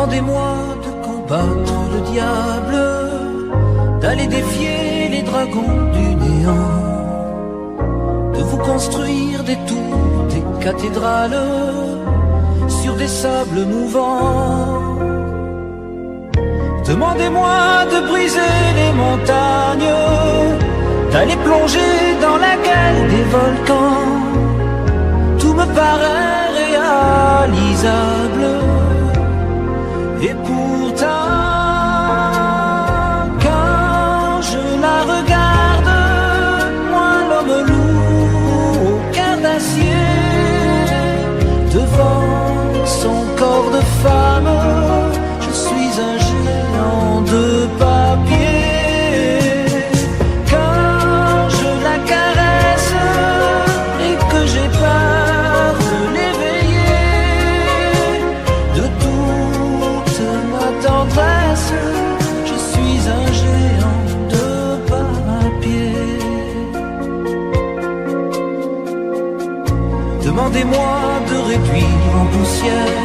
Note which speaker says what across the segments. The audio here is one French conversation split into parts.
Speaker 1: Demandez-moi de combattre le diable, d'aller défier les dragons du néant, de vous construire des tours, des cathédrales sur des sables mouvants. Demandez-moi de briser les montagnes, d'aller plonger dans la gueule des volcans. Tout me paraît réalisable. Et pourtant, quand je la regarde, moi l'homme loup au cœur d'acier, devant son corps de femme, je suis un géant de papier. Quand je la caresse et que j'ai peur de l'éveiller, de toute ma tendresse, je suis un géant de papier. Demandez-moi de réduire en poussière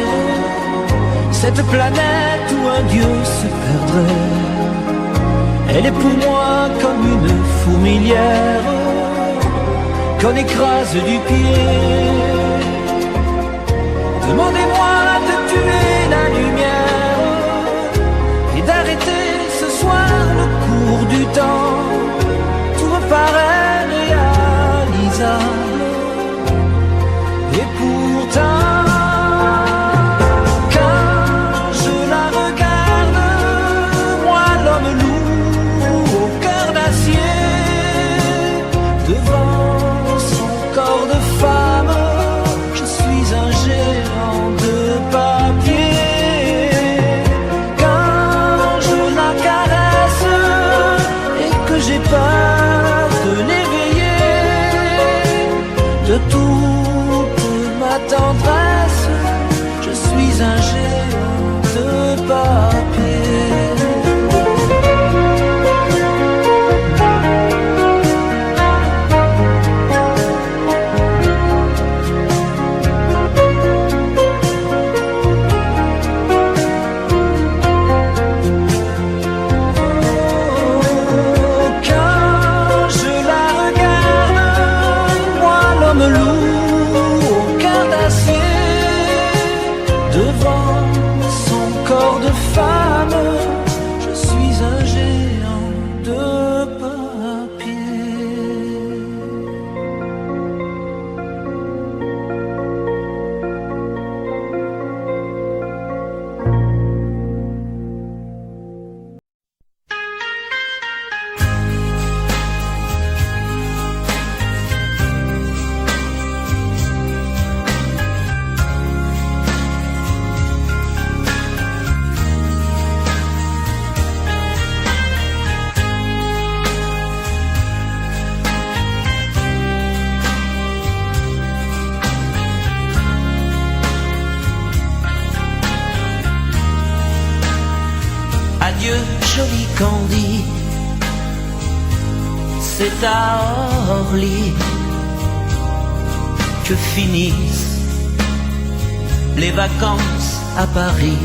Speaker 1: cette planète où un dieu se perdrait. Elle est pour moi comme une fourmilière qu'on écrase du pied. Demandez-moi de tuer la lumière et d'arrêter ce soir le cours du temps. Tout me paraît réalisable. Et pourtant, quand je la regarde, moi l'homme loup au cœur d'acier, devant son corps de femme, je suis un géant de papier. Quand je la caresse et que j'ai peur de l'éveiller, de toute ma tendresse, je suis un géant de papier.
Speaker 2: Adieu, joli Candy, c'est à Orly que finissent les vacances à Paris.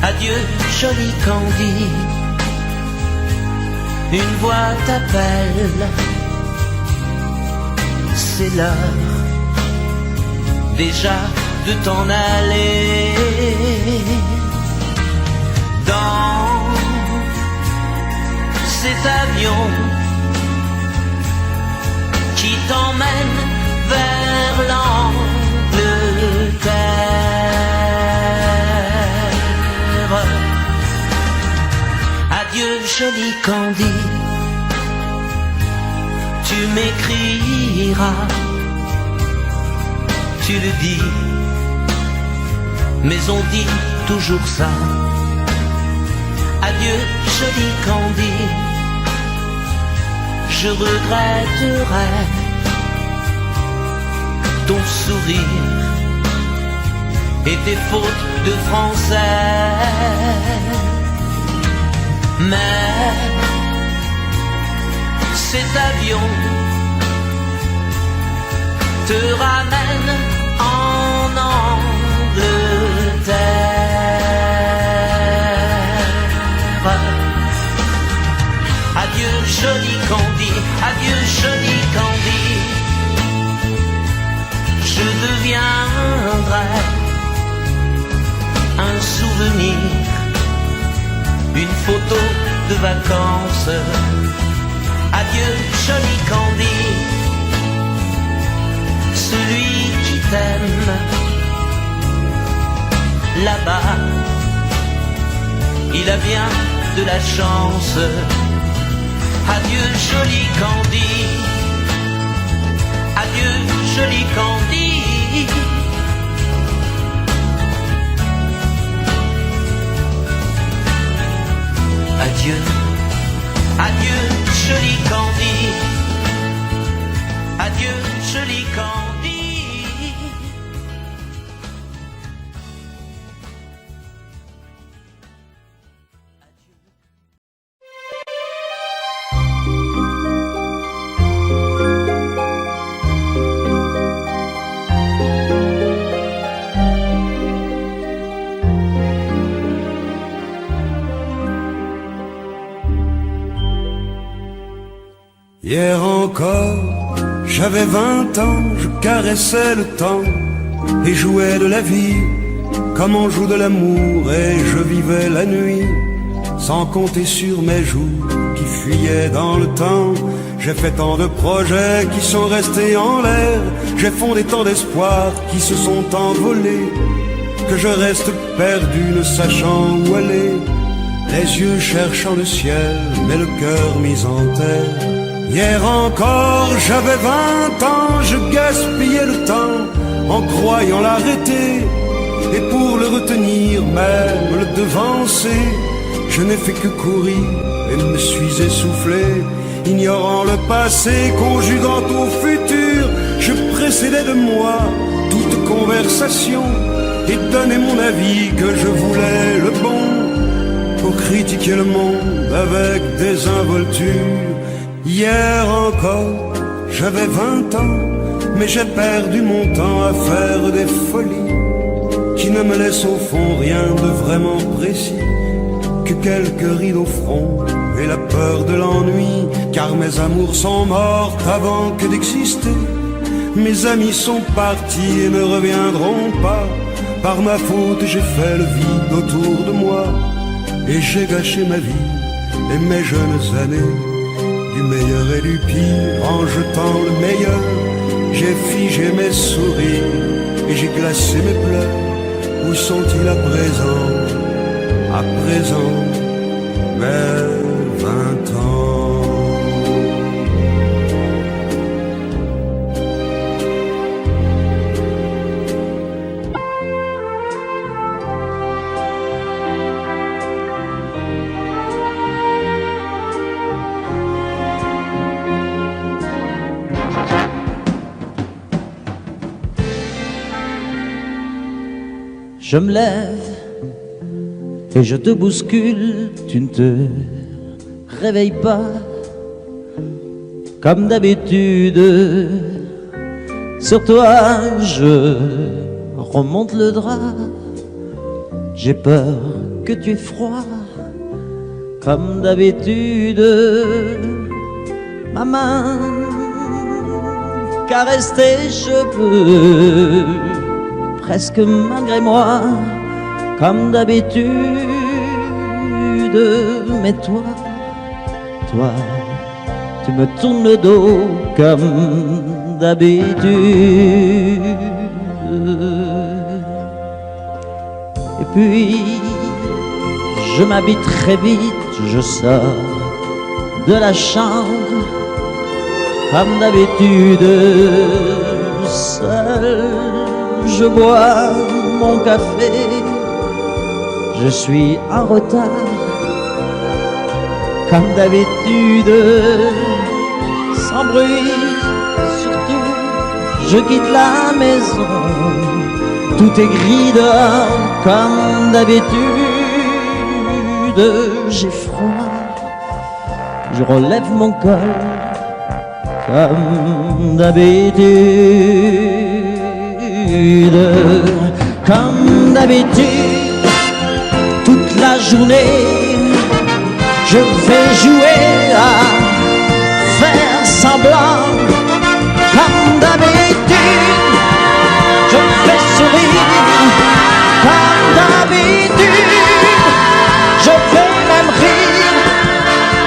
Speaker 2: Adieu, joli Candy, une voix t'appelle, c'est l'heure déjà de t'en aller. Dans cet avion qui t'emmène vers l'Angleterre. Adieu, joli Candy, tu m'écriras, tu le dis, mais on dit toujours ça. Adieu, joli Candy, je regretterai ton sourire et tes fautes de français. Mais cet avion te ramène en Angleterre. Adieu joli Candy, adieu joli Candy. Je deviendrai un souvenir, une photo de vacances. Adieu joli Candy, celui qui t'aime là-bas, il a bien de la chance. Adieu joli Candy, adieu joli Candy. Adieu, adieu joli Candy, adieu joli Candy.
Speaker 3: Hier encore, j'avais 20 ans, je caressais le temps et jouais de la vie comme on joue de l'amour, et je vivais la nuit sans compter sur mes jours qui fuyaient dans le temps. J'ai fait tant de projets qui sont restés en l'air, j'ai fondé tant d'espoirs qui se sont envolés, que je reste perdu ne sachant où aller, les yeux cherchant le ciel mais le cœur mis en terre. Hier encore, j'avais 20 ans, je gaspillais le temps en croyant l'arrêter, et pour le retenir, même le devancer, je n'ai fait que courir et me suis essoufflé, ignorant le passé, conjuguant au futur. Je précédais de moi toute conversation et donnais mon avis que je voulais le bon, pour critiquer le monde avec désinvolture. Hier encore, j'avais 20 ans, mais j'ai perdu mon temps à faire des folies qui ne me laissent au fond rien de vraiment précis, que quelques rides au front et la peur de l'ennui, car mes amours sont mortes avant que d'exister. Mes amis sont partis et ne reviendront pas, par ma faute j'ai fait le vide autour de moi, et j'ai gâché ma vie et mes jeunes années, du meilleur et du pire, en jetant le meilleur. J'ai figé mes sourires et j'ai glacé mes pleurs. Où sont-ils à présent, mes 20 ans?
Speaker 2: Je me lève et je te bouscule, tu ne te réveilles pas comme d'habitude. Sur toi je remonte le drap, j'ai peur que tu aies froid comme d'habitude. Ma main caresse tes cheveux, presque malgré moi, comme d'habitude. Mais toi, tu me tournes le dos comme d'habitude. Et puis, je m'habille très vite, je sors de la chambre, comme d'habitude, seul. Je bois mon café, je suis en retard, comme d'habitude, sans bruit, surtout, je quitte la maison, tout est gris dehors, comme d'habitude, j'ai froid, je relève mon col, comme d'habitude. Comme d'habitude, toute la journée, je vais jouer à semblant, comme d'habitude. Je fais sourire, comme d'habitude. Je fais même rire,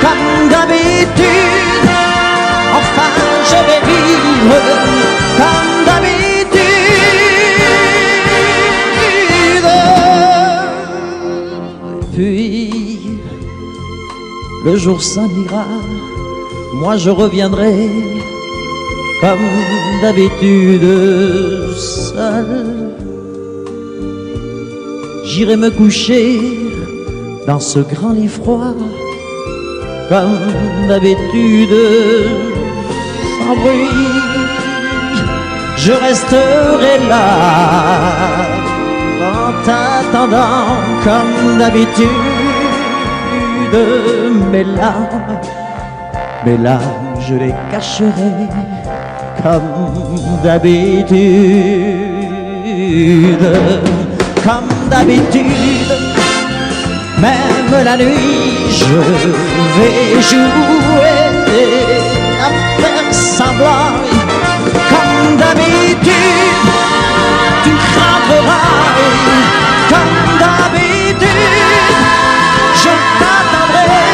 Speaker 2: comme d'habitude. Enfin, je vais vivre comme d'habitude. Puis, le jour s'en ira, moi je reviendrai comme d'habitude seul. J'irai me coucher dans ce grand lit froid comme d'habitude, sans bruit. Je resterai là en t'attendant comme d'habitude. Mes larmes, je les cacherai comme d'habitude. Comme d'habitude, même la nuit, je vais jouer à faire semblant. Comme d'habitude, tu craindras. Comme d'habitude, je t'attendrai.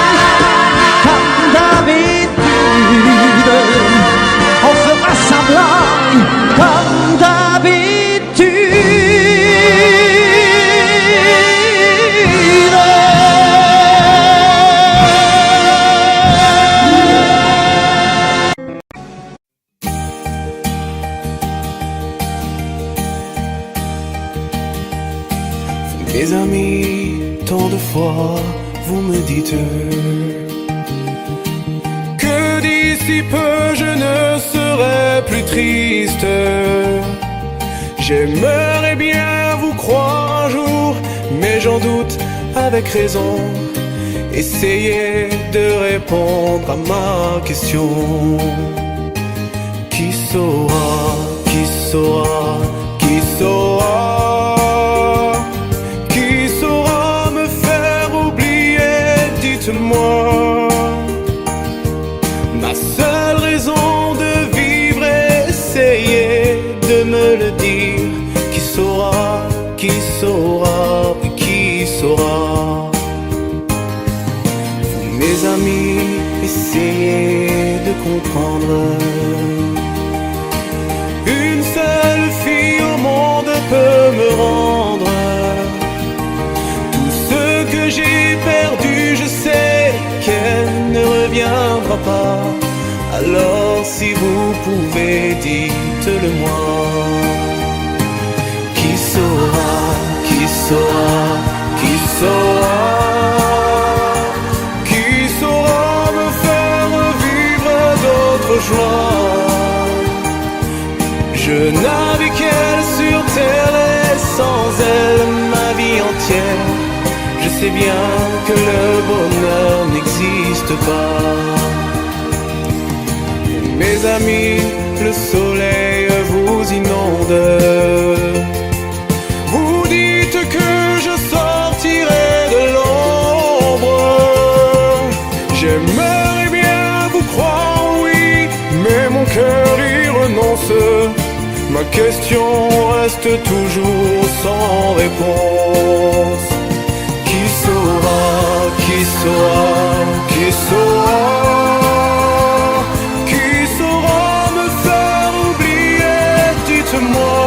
Speaker 2: Comme d'habitude, on fera semblant. Comme d'habitude.
Speaker 4: Mes amis, tant de fois vous me dites que d'ici peu je ne serai plus triste. J'aimerais bien vous croire un jour, mais j'en doute avec raison. Essayez de répondre à ma question. Qui saura, qui saura, qui saura? Moi, ma seule raison de vivre, essayez de me le dire. Qui saura, qui saura, qui saura? Vous, mes amis, essayez de comprendre. Une seule fille au monde peut me rendre tout ce que j'ai perdu. Je sais qu'elle ne reviendra pas. Alors si vous pouvez, dites-le moi. Qui saura, qui saura, qui saura? Qui saura me faire vivre d'autres joies? Je n'avais qu'elle sur terre et sans elle ma vie entière. Je sais bien que le bonheur n'existe pas. Mes amis, le soleil vous inonde. Vous dites que je sortirai de l'ombre. J'aimerais bien vous croire, oui, mais mon cœur y renonce. Ma question reste toujours sans réponse. Qui saura, qui saura, qui saura? Qui saura me faire oublier? Dites-moi.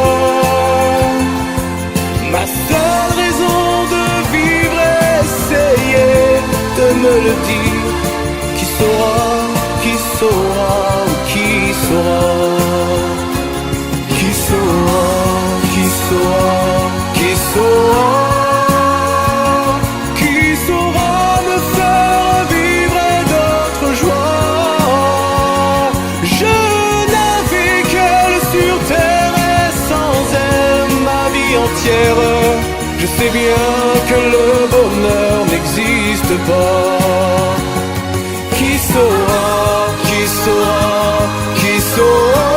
Speaker 4: Ma seule raison de vivre, essayez de me le dire. Qui saura, qui saura, qui saura? Qui saura, qui saura, qui saura? Je sais bien que le bonheur n'existe pas. Qui saura, qui saura, qui saura?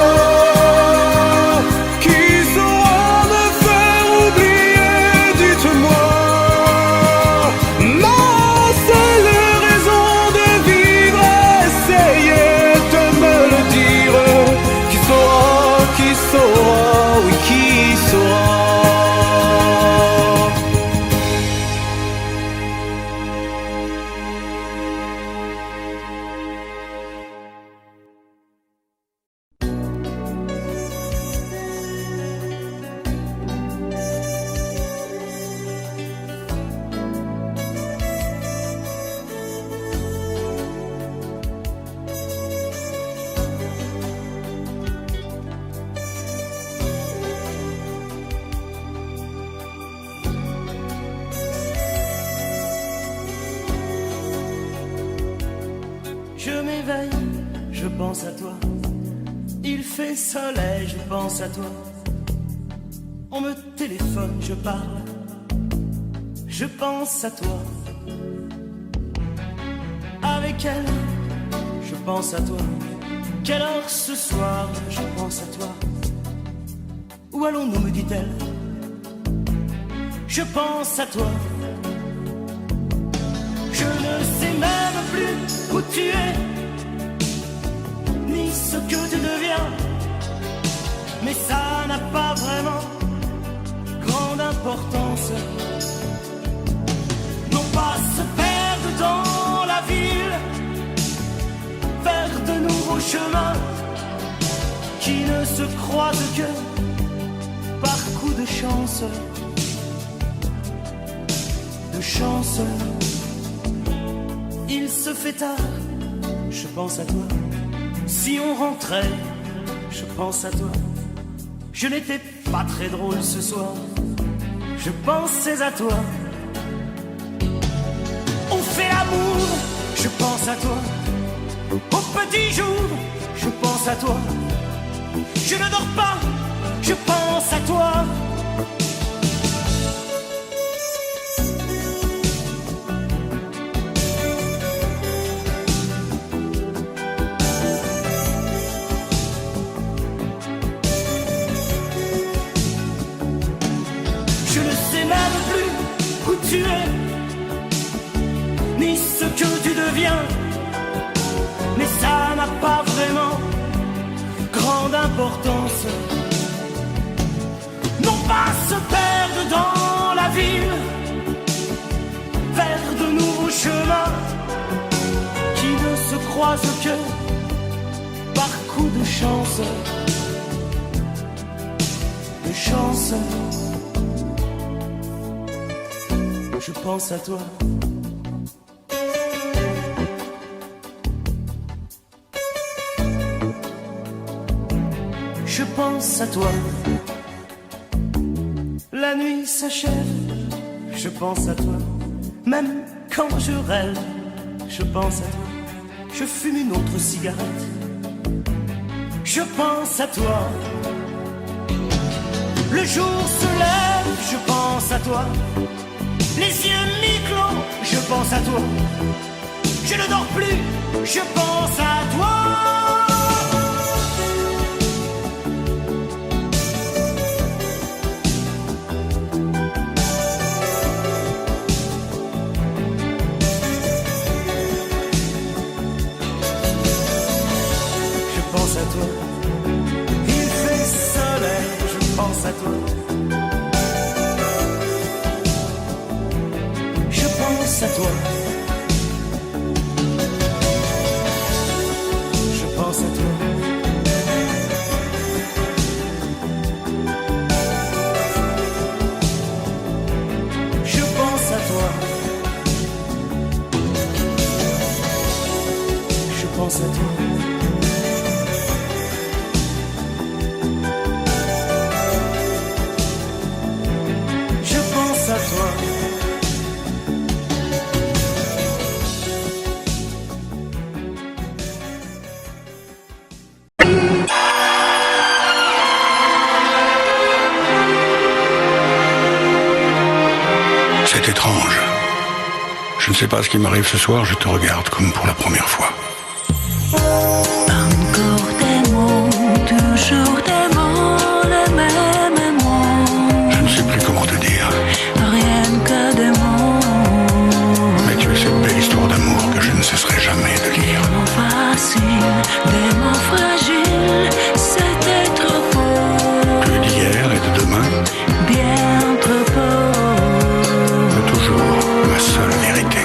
Speaker 4: Qui saura me faire oublier? Dites-moi. Ma seule raison de vivre, essayez de me le
Speaker 1: veille, je pense à toi. Il fait soleil, je pense à toi. On me téléphone, je parle, je pense à toi. Avec elle, je pense à toi. Quelle heure ce soir, je pense à toi. Où allons-nous, me dit-elle. Je pense à toi. Je ne sais même plus où tu es, ni ce que tu deviens. Mais ça n'a pas vraiment grande importance. Non pas se perdre dans la ville, faire de nouveaux chemins qui ne se croisent que par coup de chance. De chance. Il se fait tard, je pense à toi. Si on rentrait, je pense à toi. Je n'étais pas très drôle ce soir, je pensais à toi. On fait l'amour, je pense à toi. Au petit jour, je pense à toi. Je ne dors pas, je pense à toi. Je ne sais même plus où tu es, ni ce que tu deviens. Mais ça n'a pas vraiment grande importance. Non pas se perdre dans la ville, faire de nouveaux chemins qui ne se croisent que par coup de chance. De chance. Je pense à toi. Je pense à toi. La nuit s'achève, je pense à toi. Même quand je rêve, je pense à toi. Je fume une autre cigarette, je pense à toi. Le jour se lève, je pense à toi. Les yeux mi-clos, je pense à toi. Je ne dors plus, je pense à toi. Je pense à toi. Il fait soleil, je pense à toi. Je pense à toi. Je pense à toi. Je pense à toi. Je pense à toi. Je pense à toi.
Speaker 5: C'est étrange. Je ne sais pas ce qui m'arrive ce soir, je te regarde comme pour la première fois.
Speaker 6: Encore des mots, toujours des mots, les mêmes mots.
Speaker 5: Je ne sais plus comment te dire.
Speaker 6: Rien que des mots.
Speaker 5: Mais tu es cette belle histoire d'amour que je ne cesserai jamais de lire.
Speaker 6: Des mots faciles, des mots fragiles, c'était trop beau.
Speaker 5: Que d'hier et de demain,
Speaker 6: Bien trop beau.
Speaker 5: mais toujours ma seule vérité.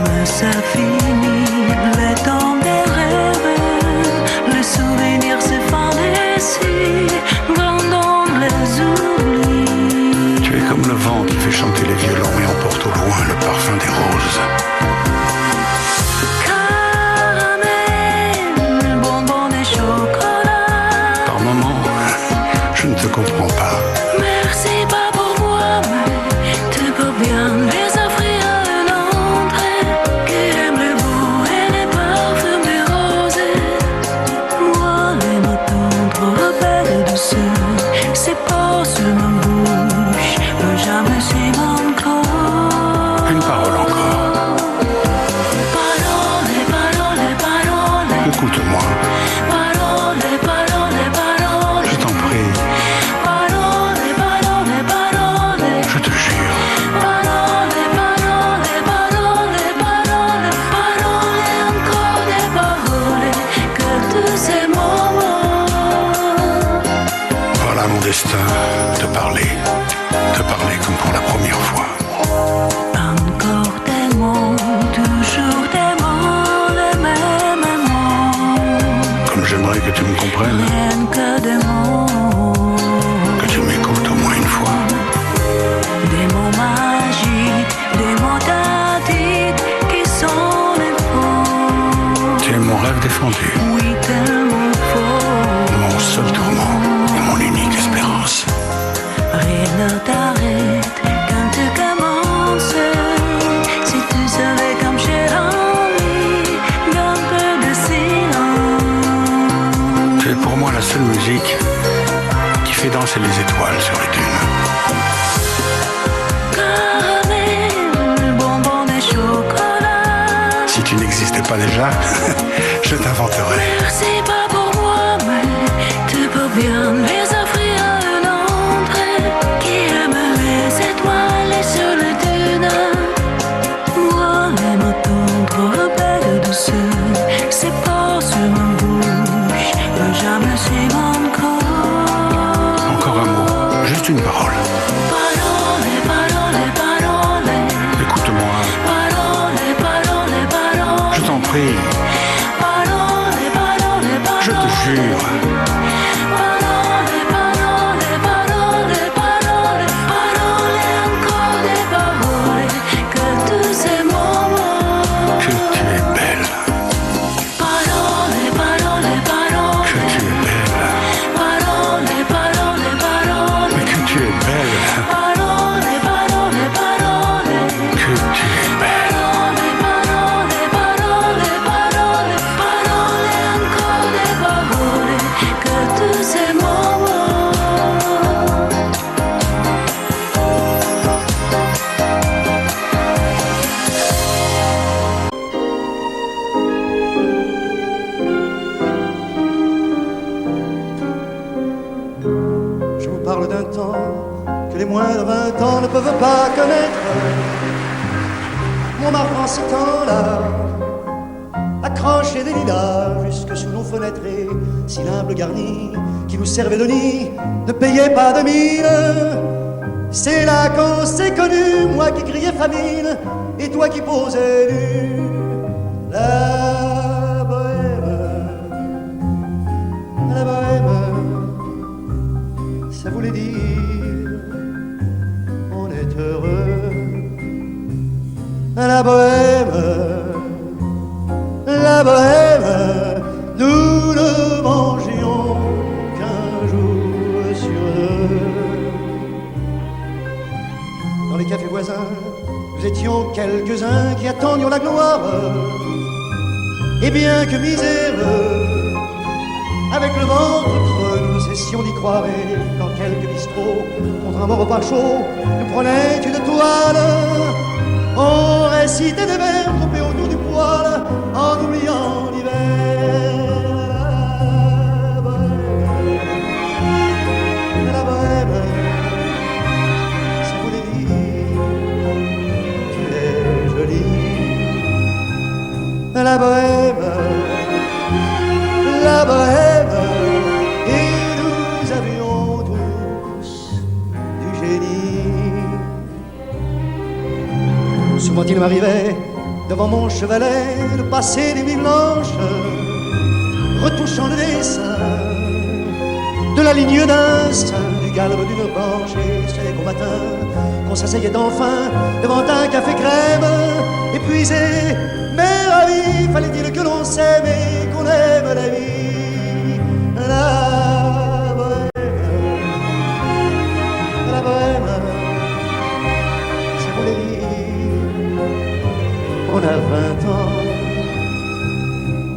Speaker 6: Mais ça finit, le temps des rêves, les souvenirs se fantasient, vendons les oublis.
Speaker 5: Tu es comme le vent qui fait chanter les violons et emporte au loin le parfum des roses.
Speaker 6: Caramel,
Speaker 5: Écoute-moi.
Speaker 6: Parole, parole, parole.
Speaker 5: Je t'en prie.
Speaker 6: Parole, parole, parole.
Speaker 5: Je te jure.
Speaker 6: Parole, parole, parole, parole. Parole, encore des paroles. Que tous ces moments.
Speaker 5: Voilà mon destin, te parler comme pour la première fois.
Speaker 6: Encore des mots, toujours des mots, les mêmes mots.
Speaker 5: Comme j'aimerais que tu me comprennes,
Speaker 6: Rien que des mots.
Speaker 5: que tu m'écoutes au moins une fois.
Speaker 6: Des mots magiques, des mots tactiques qui sont les faux.
Speaker 5: Tu es mon rêve défendu,
Speaker 6: Oui, tellement faux.
Speaker 5: mon seul tourment et mon unique espérance.
Speaker 6: Rien ne t'arrête quand tu commences. Si tu savais comme j'ai envie d'un peu de silence.
Speaker 5: Tu es pour moi la seule musique qui fait danser les étoiles sur les dunes.
Speaker 6: Caramel, bonbon et chocolat.
Speaker 5: Si tu n'existais pas déjà, je t'inventerai.
Speaker 6: Merci pas pour moi, mais tu peux bien les offrir à un autre qui aime les étoiles sur les dunes. Moi, les mots tendres, belles douceur, c'est pas sur ma bouche, mais jamais sur mon corps.
Speaker 5: Encore un mot, juste une parole.
Speaker 6: Parole, parole, parole.
Speaker 5: Écoute-moi,
Speaker 6: Parole, parole, parole.
Speaker 5: je t'en prie,
Speaker 6: Parole, parole, parole.
Speaker 5: je te jure.
Speaker 6: Parole, parole, parole, parole. Parole, encore des paroles. Que tous ces moments.
Speaker 5: Que tu es belle,
Speaker 6: Parole, parole, parole.
Speaker 5: que tu es belle,
Speaker 6: Parole, parole, parole.
Speaker 5: mais que tu es belle,
Speaker 6: Parole, parole, parole.
Speaker 5: que tu es belle.
Speaker 6: Parole, parole, parole, parole. Parole, encore des paroles. Que tous ces moments.
Speaker 7: Je vous parle d'un temps que les moins de 20 ans ne peuvent pas connaître. Montmartre en ce temps-là, accroché des lilas jusque sous nos fenêtres et si l'humble garni qui nous servait de nid ne payait pas de mine. C'est là qu'on s'est connus, moi qui criais famine et toi qui posais nu. La bohème, ça voulait dire on est heureux. La bohème, nous ne mangions qu'un jour sur deux. Dans les cafés voisins, nous étions quelques-uns qui attendions la gloire. Et bien que miséreux, avec le ventre creux, nous cessions d'y croire. Et dans quelques bistrots, contre un bon repas chaud, nous prenaient une toile. On récitait des vers groupés autour du poêle, en oubliant l'hiver. La bohème, ça voulait dire tu es jolie. La bohème, et nous avions tous du génie. Souvent il m'arrivait devant mon chevalet de passer des nuits blanches, retouchant le dessin de la ligne d'un sein, du galbe d'une branche. Et c'est qu'au matin qu'on s'asseyait enfin devant un café crème, épuisé mais ravi. Fallait-il que l'on s'aime et qu'on aime la vie. La bohème, ça voulait dire on a 20 ans.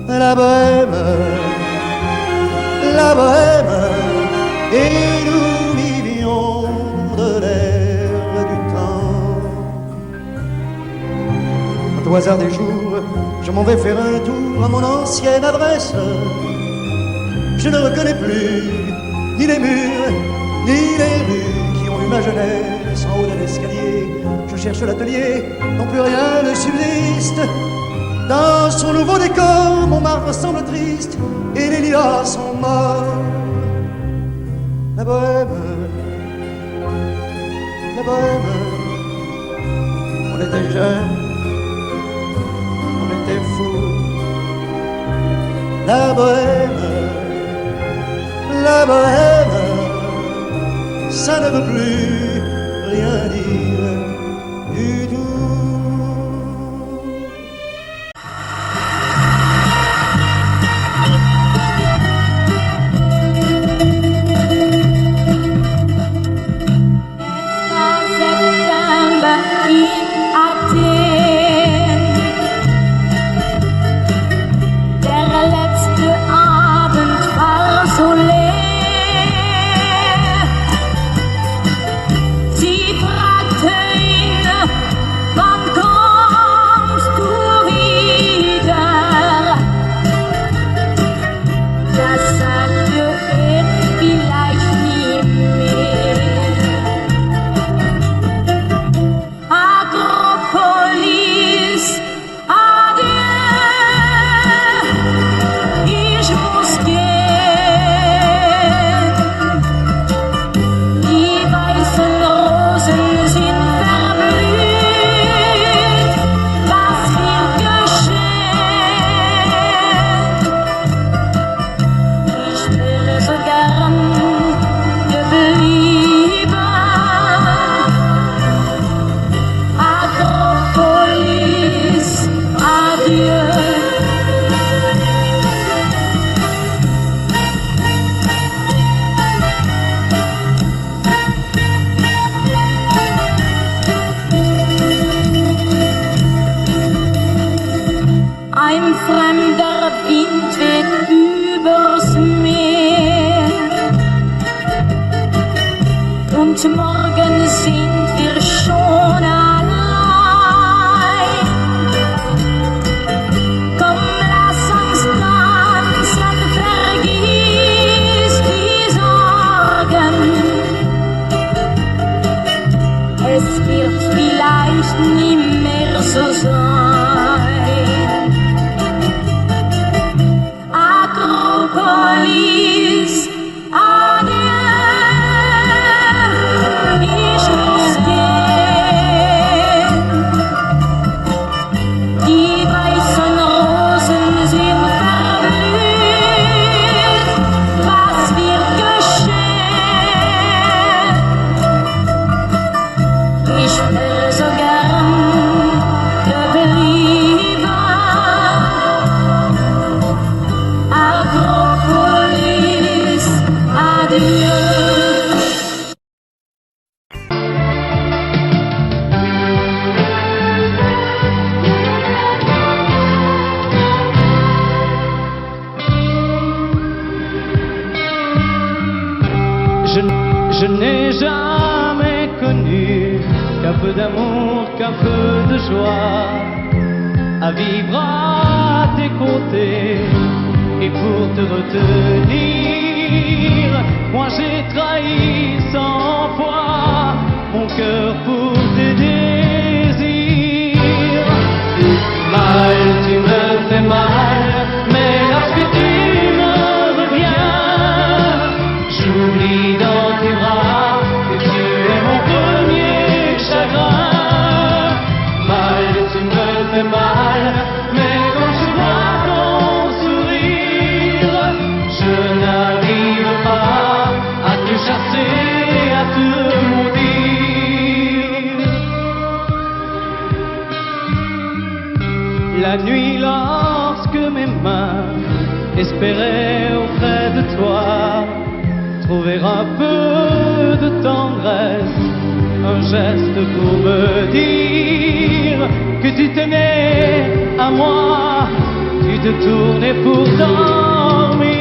Speaker 7: La bohème, et nous vivions de l'air du temps. Quant au hasard des jours, je je m'en vais faire un tour à mon ancienne adresse. Je ne reconnais plus ni les murs, ni les rues qui ont vu ma jeunesse en haut de l'escalier. Je cherche l'atelier dont plus rien ne subsiste. Dans son nouveau décor, mon marbre semble triste et les lilas sont morts. La bohème, on était jeunes, on était fous. La bohème, ça ne veut plus rien dire du tout.
Speaker 6: Ein fremder Wind weht übers Meer und morgen sind wir schon allein. Komm, lass uns tanzen, vergiss die Sorgen. Es wird vielleicht nie mehr so sein. Akropolis, adieu, ich muss gehen. Die weißen Rosen sind verblüht, was wird geschehen? Ich wäre so gern geblieben. Akropolis, adieu.
Speaker 8: Je n'ai jamais connu qu'un peu d'amour, qu'un peu de joie, à vivre à tes côtés et pour te retenir. Moi j'ai trahi 100 fois mon cœur pour tes désirs. Mal, tu me fais mal, mais lorsque tu me reviens, j'oublie dans tes bras que tu es mon premier chagrin. Mal, tu me fais mal, mais quand je vois ton sourire, je n'arrive pas à te chasser, à te maudire. La nuit, lorsque mes mains espéraient auprès de toi trouver un peu de tendresse, un geste pour me dire que tu tenais à moi, tu te tournais pour dormir.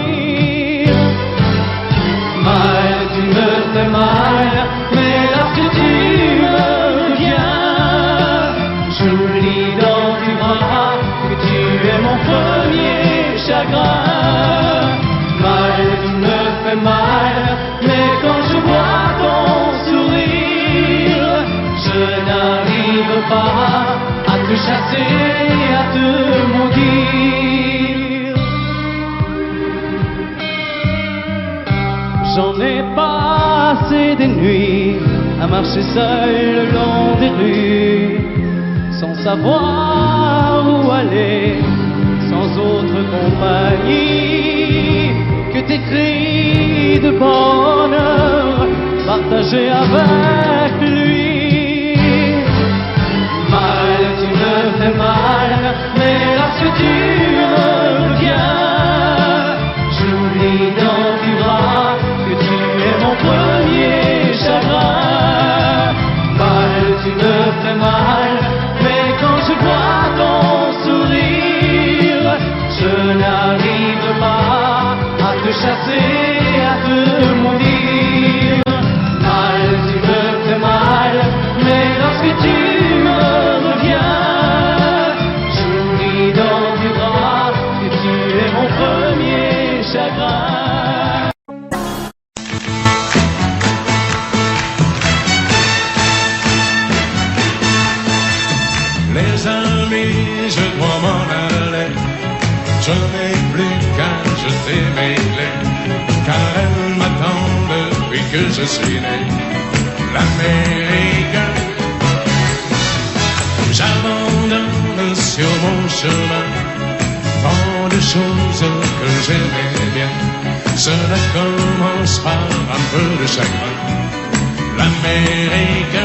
Speaker 8: Mal, tu me fais mal, mais lorsque tu me reviens, j'oublie dans tes bras que tu es chagrin. Mal, tu me fais mal, mais quand je vois ton sourire, je n'arrive pas à te chasser, à te maudire. J'en ai passé des nuits à marcher seul le long des rues, sans savoir où aller, sans autre compagnie que tes cris de bonheur partagés avec lui. Mal, tu me fais mal, mais lorsque tu reviens, j'oublie dans tes bras que tu es mon premier chagrin. Mal, tu me fais mal, mais quand je vois ton sourire, je n'arrive pas à te chasser, à te maudire. Mal, tu me fais mal, mais lorsque tu reviens, j'oublie dans tes bras que tu es mon premier chagrin.
Speaker 4: Les amis, je dois m'en aller. Je n'ai plus qu'à jeter mes clés, car elles m'attendent depuis que je suis né. L'Amérique, j'abandonne sur mon chemin tant de choses que j'aimais bien. Cela commence par un peu de chagrin. L'Amérique,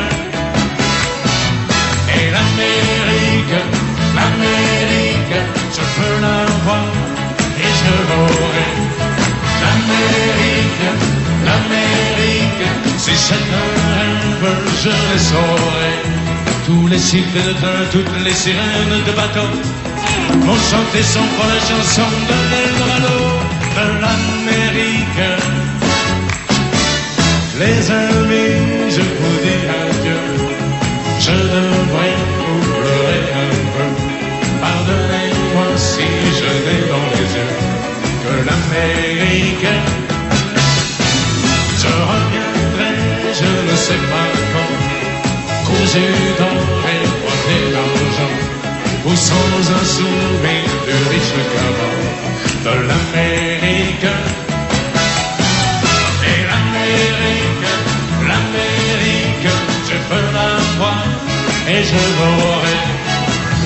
Speaker 4: et l'Amérique, l'Amérique, je peux la voir et je l'aurai. L'Amérique, l'Amérique, si c'est un rêve, je le saurai. Tous les sifflets de train, toutes les sirènes de bateau vont chanter son pour la chanson de l'Eldorado de l'Amérique. Les amis, je vous dis adieu. Je devrais vous pleurer un peu. Pardonnez-moi si je n'ai dans les yeux que l'Amérique. Je reviendrai, je ne sais pas quand, cousu d'or et pointé d'argent, ou sans un souvenir du riche caban de l'Amérique. Et l'Amérique, l'Amérique, je peux la voir et je l'aurai.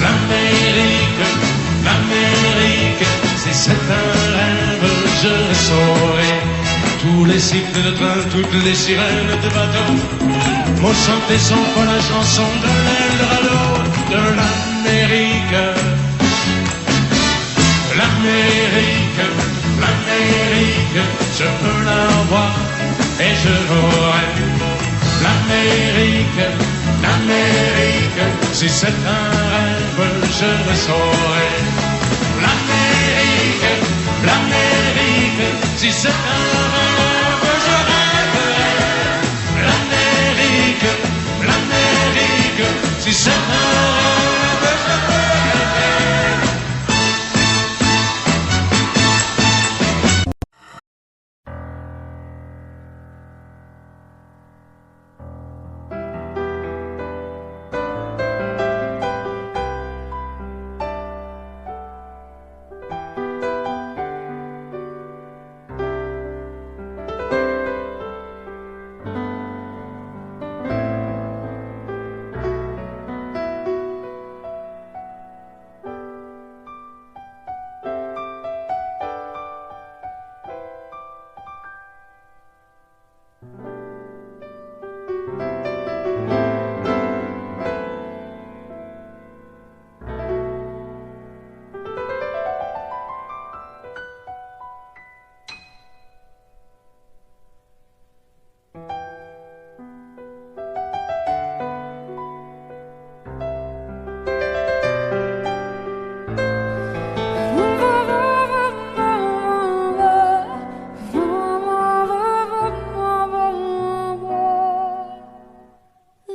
Speaker 4: L'Amérique, l'Amérique, si c'est un rêve, je le saurai. Tous les cycles de train, toutes les sirènes de bateau m'ont chanté son pour la chanson de l'Eldorado de l'Amérique. L'Amérique, l'Amérique, je peux la voir et je l'aurai. L'Amérique, l'Amérique, si c'est un rêve, je le saurai. L'Amérique, l'Amérique, si c'est un rêve, je rêverai. L'Amérique, l'Amérique, si c'est un rêve, je rêverai.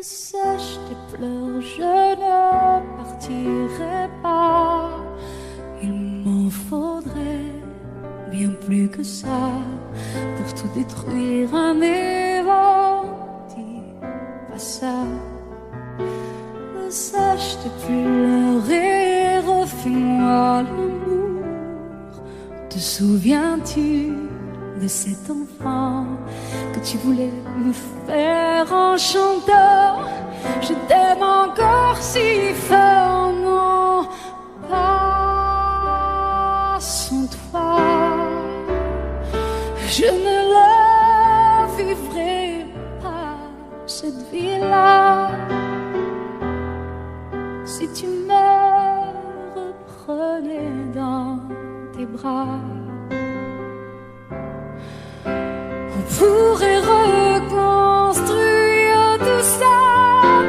Speaker 6: Sèche tes pleurs, je ne partirai pas. Il m'en faudrait bien plus que ça, pour tout détruire un évent. Dis pas ça, ne sache te pleurer, refais-moi l'amour. Te souviens-tu de cet enfant que tu voulais me faire en chantant? Je t'aime encore si fort, non, pas sans toi. Je ne la vivrai pas, cette vie-là, si tu me reprenais dans tes bras. On pourrait reconstruire tout ça.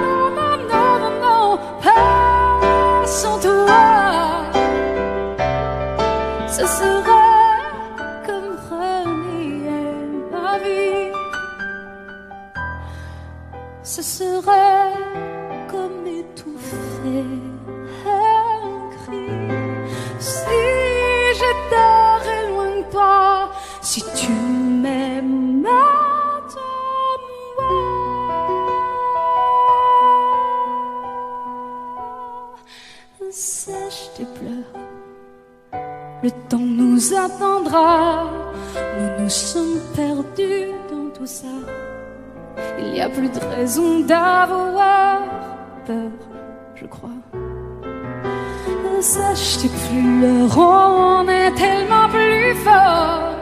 Speaker 6: Non, non, non, non, non, pas sans toi. Ce serait comme renier ma vie. Ce serait comme étouffer un cri. Si j'étais loin de toi, si tu m'aimes maintenant, sèche tes pleurs, le temps nous attendra. Nous nous sommes perdus dans tout ça. Il n'y a plus de raison d'avoir peur, je crois. Sèche tes pleurs, on est tellement plus fort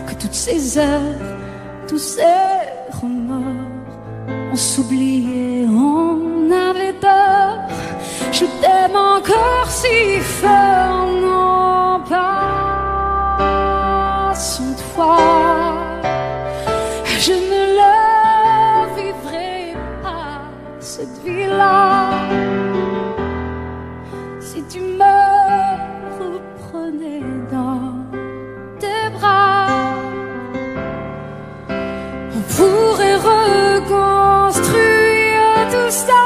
Speaker 6: que toutes ces heures, tous ces remords. On s'oubliait, on avait tort. Je t'aime encore si fort, non, pas sans toi. Je ne la vivrai pas, cette vie-là, si tu me reprenais dans tes bras. On pourrait reconstruire tout ça.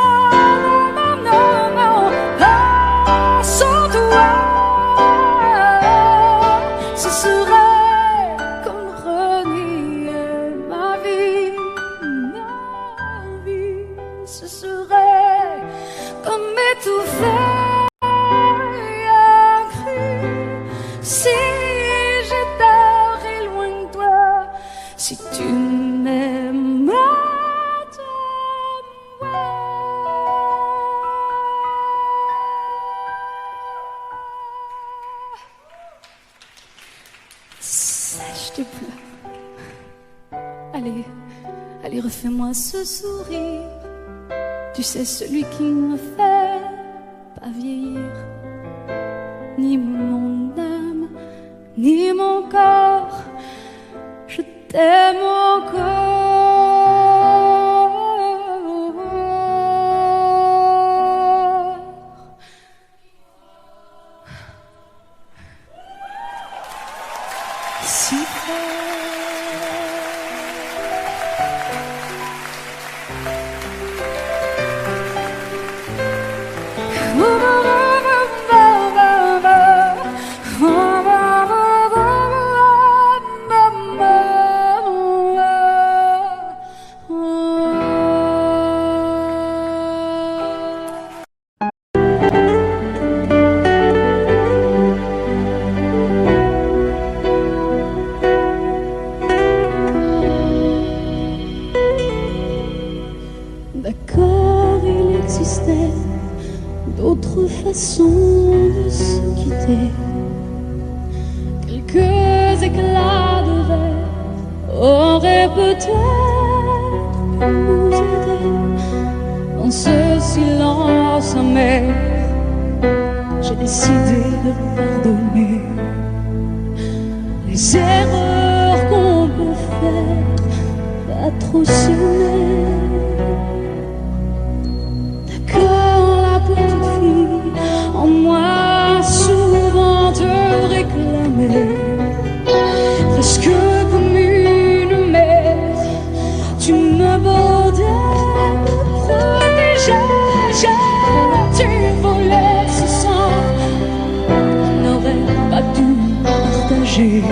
Speaker 6: Non, non, non, pas sans toi. Ce serait comme renier ma vie. Ce serait comme étouffer un cri. Si j'étais loin de toi, si tu m'aimes maintenant. Sèche tes pleurs. Allez, allez, refais-moi ce sourire. Tu sais, celui qui ne me fait pas vieillir. Ni mon âme, ni mon corps. Je t'aime encore. Si d'accord, il existait d'autres façons de se quitter. Quelques éclats de verre auraient peut-être pu nous aider. Dans ce silence amer, j'ai décidé de pardonner les erreurs qu'on peut faire, pas trop s'aimer. La petite fille en moi souvent te réclamait, presque comme une mère. Tu me bordais, me protégeais, tu volais ce sang qu'on n'aurait pas dû partager.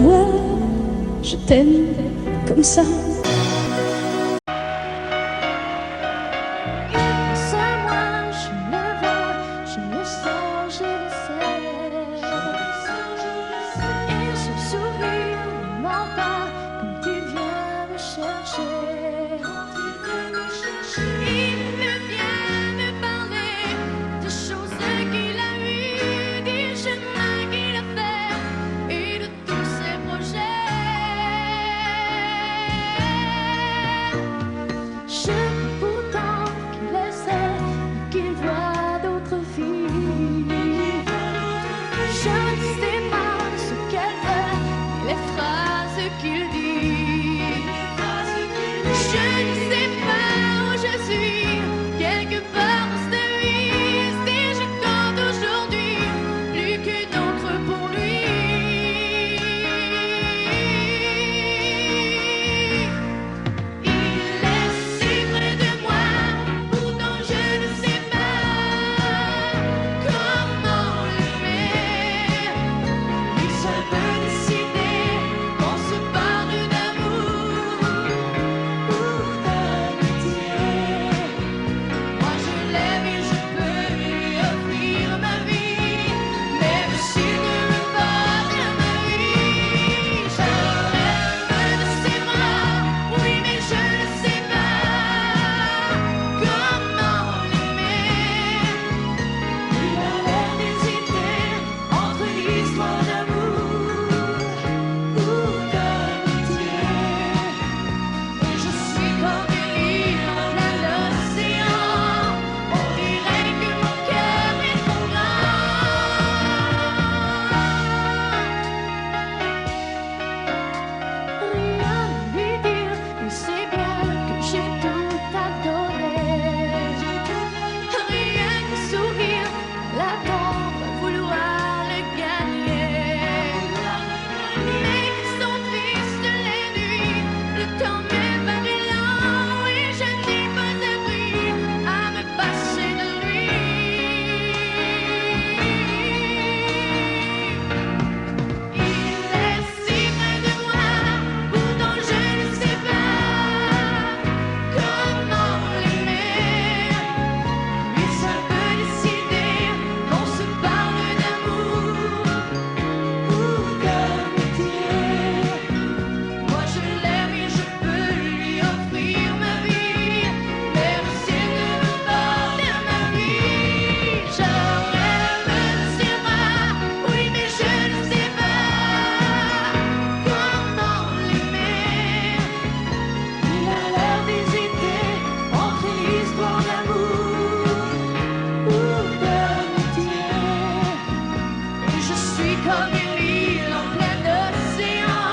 Speaker 9: moi, je t'aime comme ça.
Speaker 6: Sans moi, je le vois, je le sens, je le sais. Et ce sourire ne ment pas quand tu viens me chercher. Il me vient me parler de choses qu'il a vues, du chemin qu'il a fait et de tous ses projets. Je veux pourtant qu'il essaie, qu'il voit d'autres filles. Je ne sais pas ce qu'elle veut, ni les phrases qu'il dit. Je ne sais pas où je suis, quelque part dans cette vie. Si je compte aujourd'hui, plus qu'une autre pour lui. Il est si près de moi, pourtant je ne sais pas comment l'aimer. Lui seul peut décider qu'on se parle d'amour ou d'amitié. Moi je l'aime et je peux lui offrir ma vie, même s'il ne veut pas de ma vie. Je rêve de ses bras, oui mais je ne sais pas comment l'aimer. Il a l'air d'hésiter entre l'histoire d'amour ou d'amitié. Et je suis comme une île en plein océan. On dirait que mon cœur est trop Rien à lui dire, il sait bien que j'ai tout adoré. Rien que sourire, l'attendre, vouloir le gagner. Mais que sont tristes les nuits, le temps m'est paru lent et je n'ai pas appris à me passer de lui. Il est si près de moi, pourtant je ne sais pas comment l'aimer. Lui seul peut décider qu'on se parle d'amour ou d'amitié. Moi je l'aime et je peux lui offrir ma vie, même s'il ne veut pas de ma vie. Je rêve de ses bras, oui mais je ne sais pas comment l'aimer. Il a l'air d'hésiter entre l'histoire d'amour ou d'amitié. Et je suis comme une île en plein océan.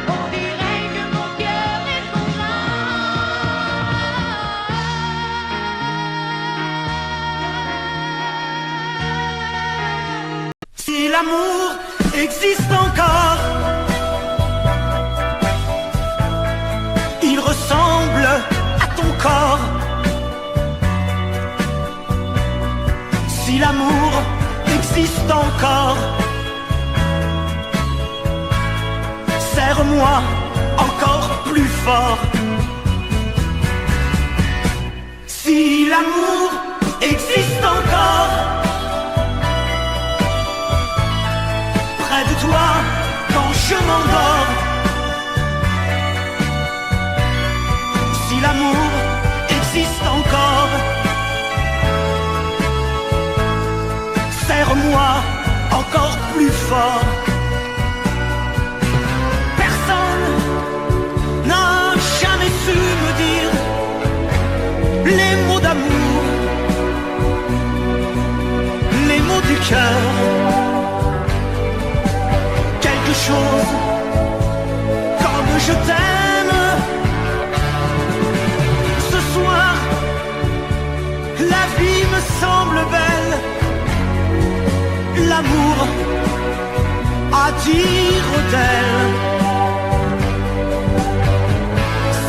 Speaker 6: On dirait que mon cœur est trop grand.
Speaker 3: Si l'amour existe encore, il ressemble à ton corps. Si l'amour existe encore, serre-moi encore plus fort. Si l'amour existe encore, près de toi quand je m'endors. Si l'amour existe encore, serre-moi encore plus fort. Personne n'a jamais su me dire les mots d'amour, les mots du cœur. Quelque chose comme je t'aime. Ce soir, la vie me semble belle. L'amour attire d'elle.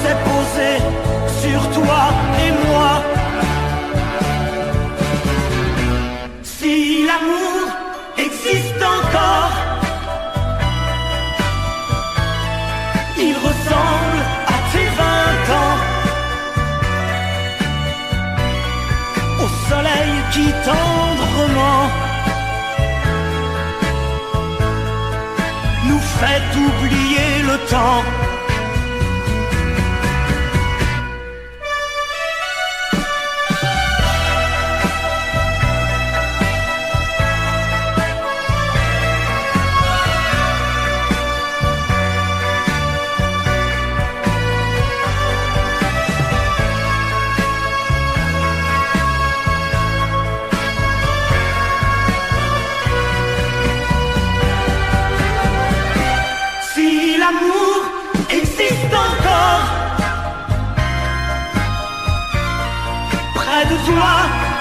Speaker 3: C'est posé sur toi et moi. Si l'amour existe encore,
Speaker 1: si tendrement, nous fait oublier le temps. L'amour existe encore près de toi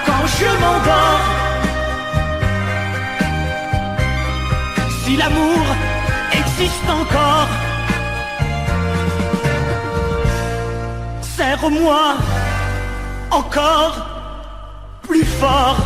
Speaker 1: quand je m'endors. Si l'amour existe encore, serre-moi encore plus fort.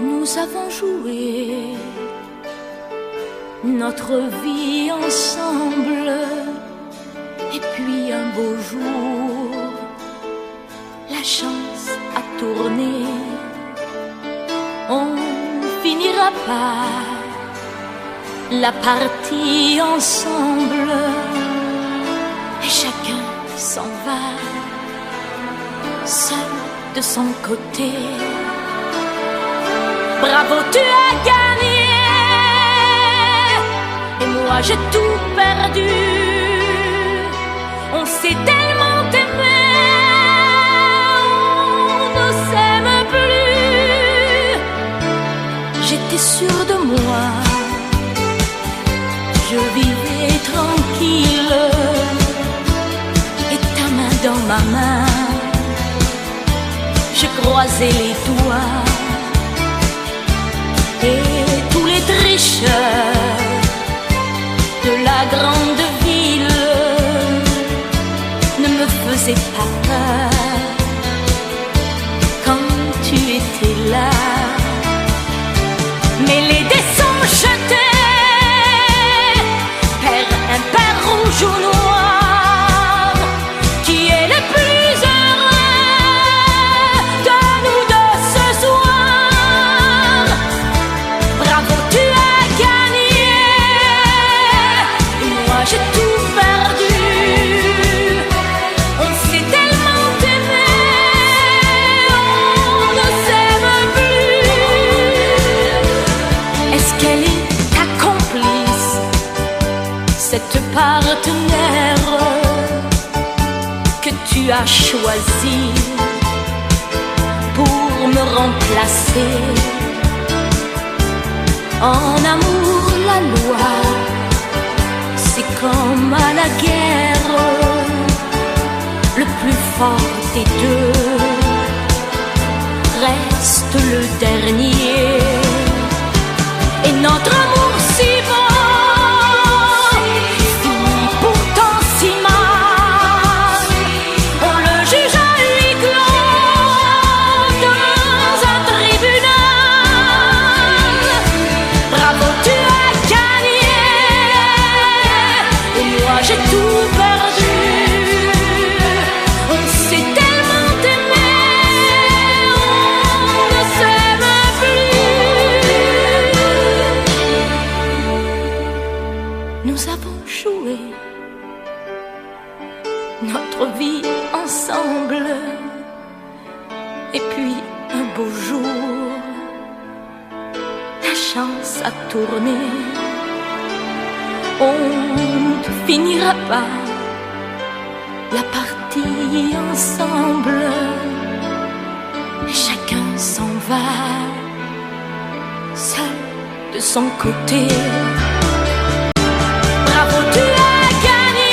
Speaker 6: Nous avons joué notre vie ensemble, et puis un beau jour, la chance a tourné. On finira par la partie ensemble, et chacun s'en va, seul de son côté. Bravo, tu as gagné, et moi j'ai tout perdu. On s'est tellement aimé, on ne s'aime plus. J'étais sûre de moi, je vivais tranquille, et ta main dans ma main, je croisais les doigts. Et tous les tricheurs de la grande ville ne me faisaient pas peur quand tu étais là. Mais les dés sont jetés, pair impair, rouge ou noir, qui est le plus heureux de nous deux ce soir. Bravo, tu as gagné, et moi j'ai tout perdu. On s'est tellement aimé, on ne s'aime plus. Est-ce qu'elle est ta complice, cette partenaire que tu as choisi pour me remplacer? En amour, la loi, c'est comme à la guerre, le plus fort des deux reste le dernier. Et notre amour si beau finit pourtant si mal. On le juge à huis clos dans un tribunal. Bravo, tu as gagné, et moi j'ai tout perdu. On s'est tellement aimé, on ne s'aime plus. Nous avons joué notre vie ensemble, et puis beau jour, la chance a tourné. On ne finira pas la partie ensemble. Et chacun s'en va, seul de son côté. Bravo, tu as gagné.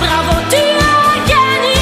Speaker 6: Bravo, tu as gagné.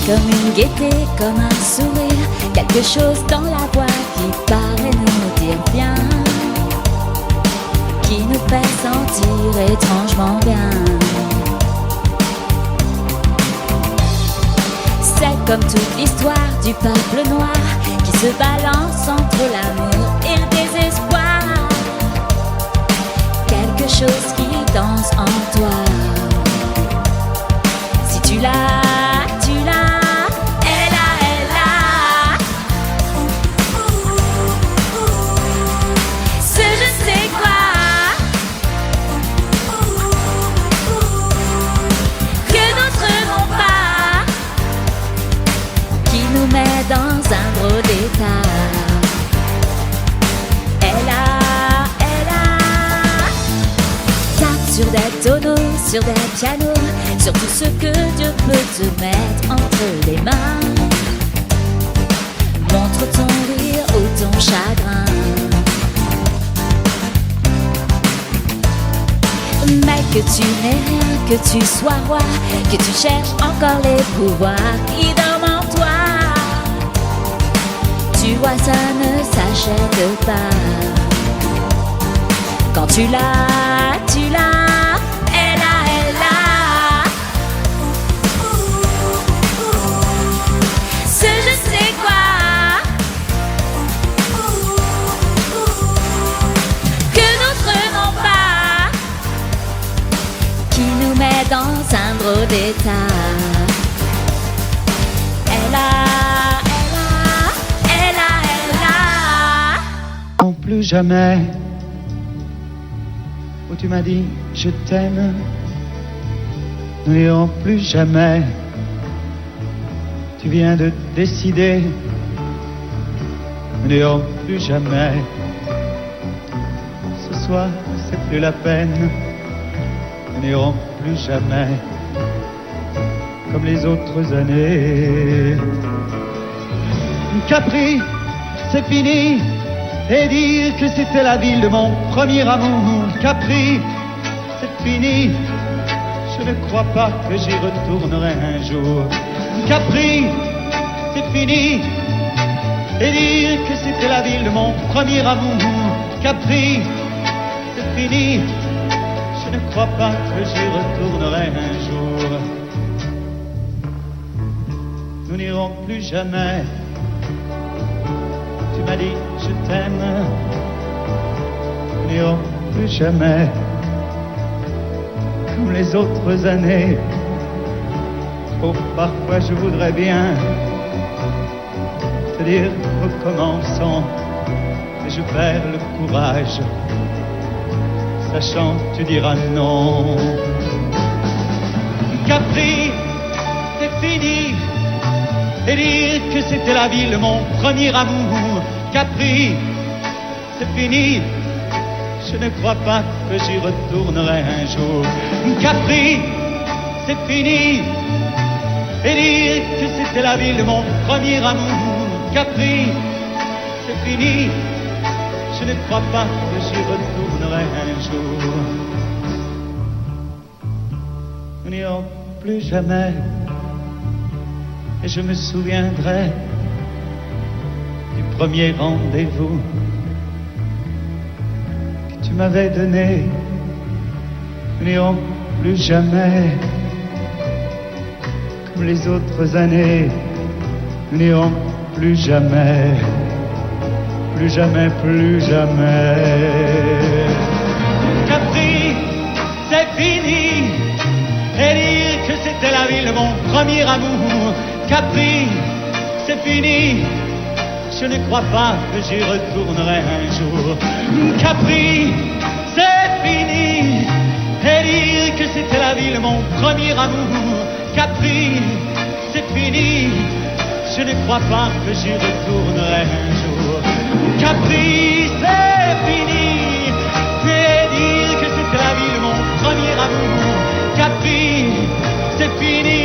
Speaker 9: Comme une gaieté, comme un sourire, quelque chose dans la voix qui paraît nous dire bien, qui nous fait sentir étrangement bien. comme toute l'histoire du peuple noir qui se balance entre l'amour et le désespoir. Quelque chose qui danse en toi. Si tu l'as, tu l'as, elle a, elle a. Ce je sais quoi que d'autres n'ont pas, qui nous met dans un drôle d'état. Sur des tonneaux, sur des pianos, sur tout ce que Dieu peut te mettre entre les mains. Montre ton rire ou ton chagrin. Mais que tu n'aies rien, que tu sois roi, que tu cherches encore les pouvoirs qui dorment en toi. Tu vois, ça ne s'achète pas. Quand tu l'as, tu l'as. Dans un drôle d'état. Elle a, elle a, elle a, elle a.
Speaker 10: Non plus jamais où tu m'as dit je t'aime. Nous n'irons plus jamais. Tu viens de décider. Nous n'irons plus jamais. Ce soir c'est plus la peine. Nous n'irons plus jamais comme les autres années. Capri, c'est fini. Et dire que c'était la ville de mon premier amour. Capri, c'est fini. Je ne crois pas que j'y retournerai un jour. Capri, c'est fini. Et dire que c'était la ville de mon premier amour. Capri, c'est fini. Je ne crois pas que j'y retournerai un jour. Nous n'irons plus jamais. Tu m'as dit je t'aime. Nous n'irons plus jamais comme les autres années. Oh, parfois je voudrais bien te dire recommençons, mais je perds le courage. Sachant, tu diras non. Capri, c'est fini. Et dire que c'était la ville de mon premier amour. Capri, c'est fini. Je ne crois pas que j'y retournerai un jour. Capri, c'est fini. Et dire que c'était la ville de mon premier amour. Capri, c'est fini. Je ne crois pas que j'y retournerai un jour. Nous n'irons plus jamais. Et je me souviendrai du premier rendez-vous que tu m'avais donné. Nous n'irons plus jamais comme les autres années. Nous n'irons plus jamais. Plus jamais, plus jamais. Capri, c'est fini. Et dire que c'était la ville de mon premier amour. Capri, c'est fini. Je ne crois pas que j'y retournerai un jour. Capri, c'est fini. Et dire que c'était la ville de mon premier amour. Capri, c'est fini. Je ne crois pas que j'y retournerai un jour. Capri, c'est fini. Et dire que c'était la ville de mon premier amour. Capri, c'est fini.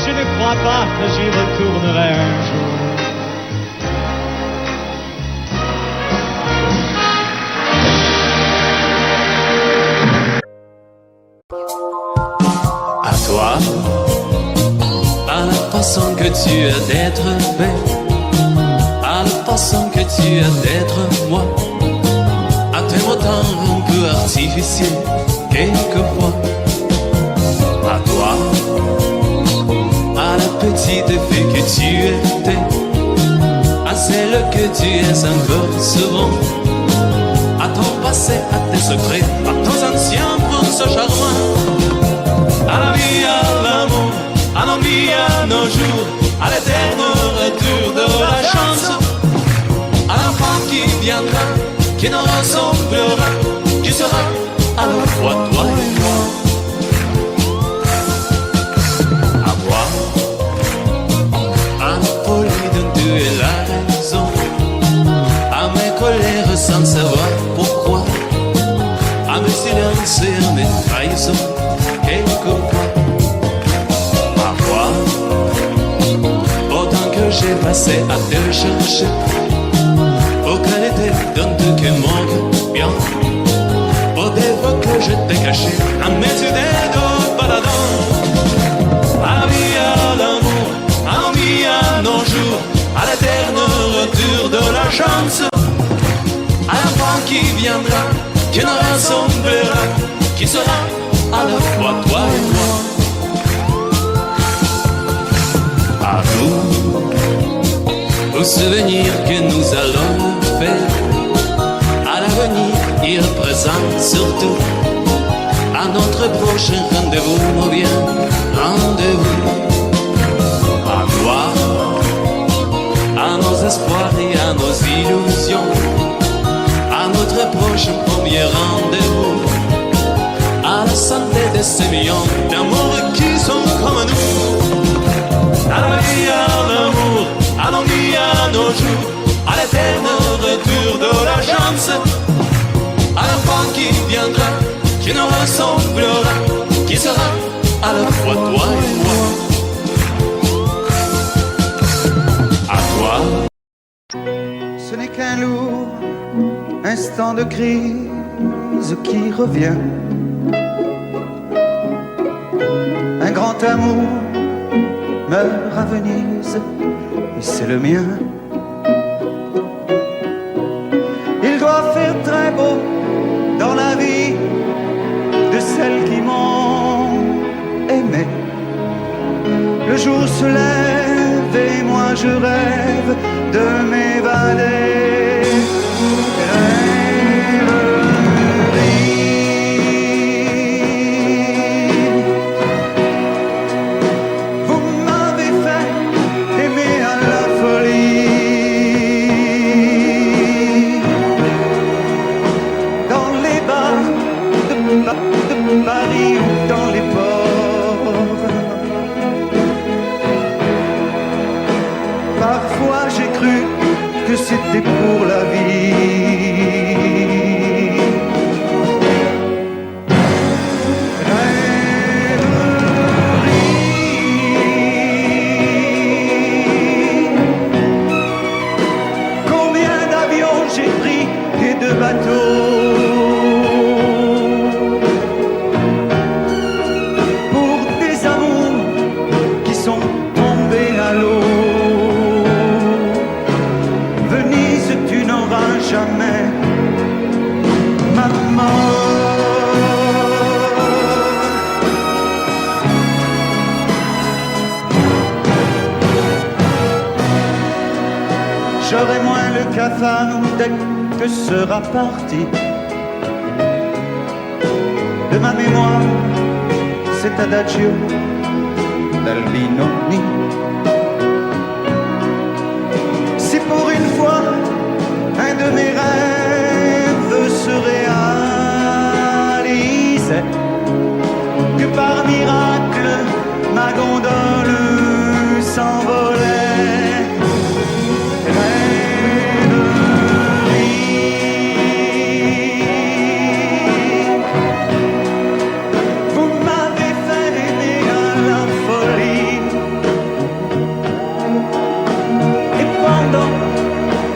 Speaker 10: Je ne crois pas que j'y retournerai un jour.
Speaker 11: À toi, à la façon que tu as d'être belle, à la façon que tu as d'être moi, à tes mots un peu artificiel quelquefois. À toi, à la petite petite fille que tu étais, à celle que tu es encore souvent, à ton passé, à tes secrets, à tes anciens princes charmants, à la vie, à l'amour, à l'envie, à nos jours, à l'éternel retour de la chance, à l'enfant qui viendra, qui nous ressemblera, qui sera à la fois toi et moi. À moi, à la folie dont tu es la raison, à mes colères sans savoir pourquoi, à mes silences et à mes trahisons, quelquefois. À moi, autant que j'ai passé à te chercher, aux qualités d'un tout qui manque bien, aux défauts que je t'ai cachés, à mes idées de baladant, à la vie, à l'amour, à l'envie, à nos jours, à l'éternel retour de la chance, à l'enfant qui viendra, qui nous ressemblera, qui sera à la fois toi et moi. À nous, aux souvenirs que nous allons faire, à l'avenir et au présent surtout, à notre prochain rendez-vous, mon bien, rendez-vous. À toi, à nos espoirs et à nos illusions, à notre prochain premier rendez-vous, à la santé de ces millions d'amours qui sont comme nous, à la vie, à l'amour, à l'envie, à nos jours, à l'éternel retour de la chance, à l'enfant qui viendra, qui nous ressemblera, qui sera à la fois toi et moi. À toi.
Speaker 12: Ce n'est qu'un lourd instant de crise qui revient. Un grand amour meurt à Venise, et c'est le mien. Il doit faire très beau dans la vie de celles qui m'ont aimé. Le jour se lève et moi je rêve de m'évader. Paris ou dans les ports. Parfois j'ai cru que c'était pour la vie. Combien d'avions j'ai pris et de bateaux, jamais maman. J'aurai moins le cafard dès que sera parti de ma mémoire cet adagio d'Albinoni. Si pour une fois un de mes rêves se réalisait, que par miracle ma gondole s'envolait. Vous m'avez fait aimer à la folie, et pendant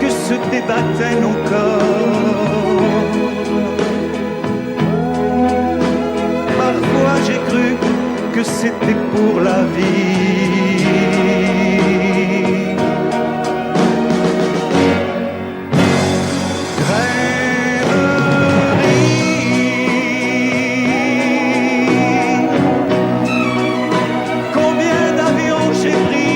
Speaker 12: que se débattaient nos corps, parfois j'ai cru que c'était pour la vie. Combien d'avions j'ai pris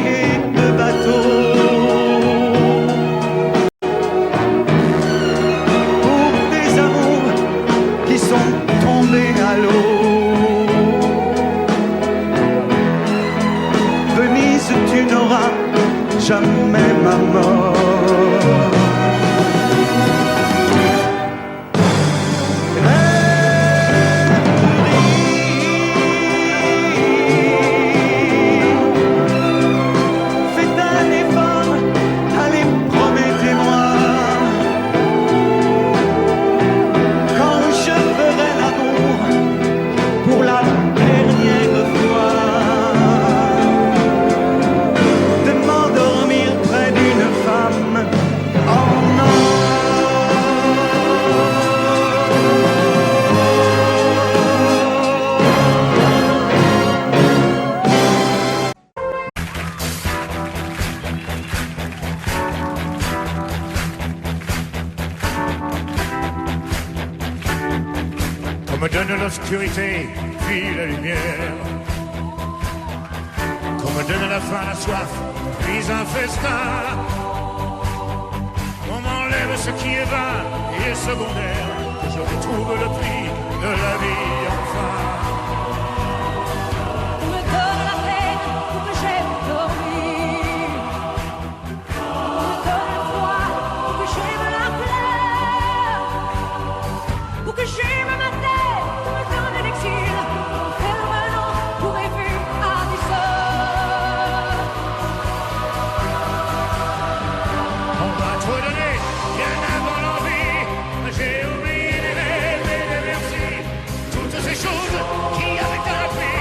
Speaker 13: me donne l'obscurité, puis la lumière. Qu'on me donne la faim, la soif, puis un festin. On m'enlève ce qui est vain et secondaire, que je retrouve le prix de la vie enfin.
Speaker 6: On me donne la peine pour que j'aime dormir. On me donne le froid pour que j'aime la fleur. Pour que j'aime ma tête, on me donne l'exil. Permanent pour rêver à des heures.
Speaker 13: On m'a trop donné, bien avant l'envie. J'ai oublié les rêves et les merci. Toutes ces choses qui avaient un prix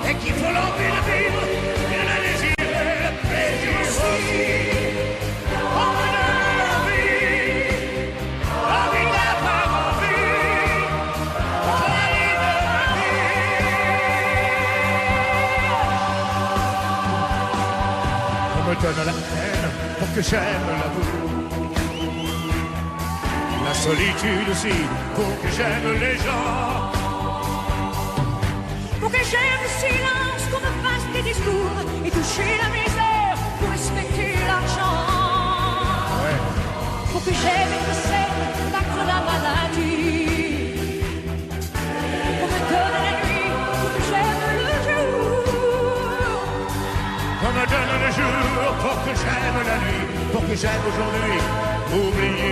Speaker 13: et qui font l'envie de vivre. Et le désir et le plaisir aussi. On me donne l'envie d'avoir envie. Pour la liberté. On me donne la haine pour que j'aime l'amour. La solitude aussi, pour que j'aime les gens.
Speaker 6: Pour que j'aime le silence, qu'on me fasse des discours et toucher la misère pour respecter l'argent. Pour que j'aime et que c'est vaincre la maladie. Pour me donner la nuit, pour que j'aime le jour.
Speaker 13: On me donne le jour pour que j'aime la nuit, pour que j'aime aujourd'hui oublier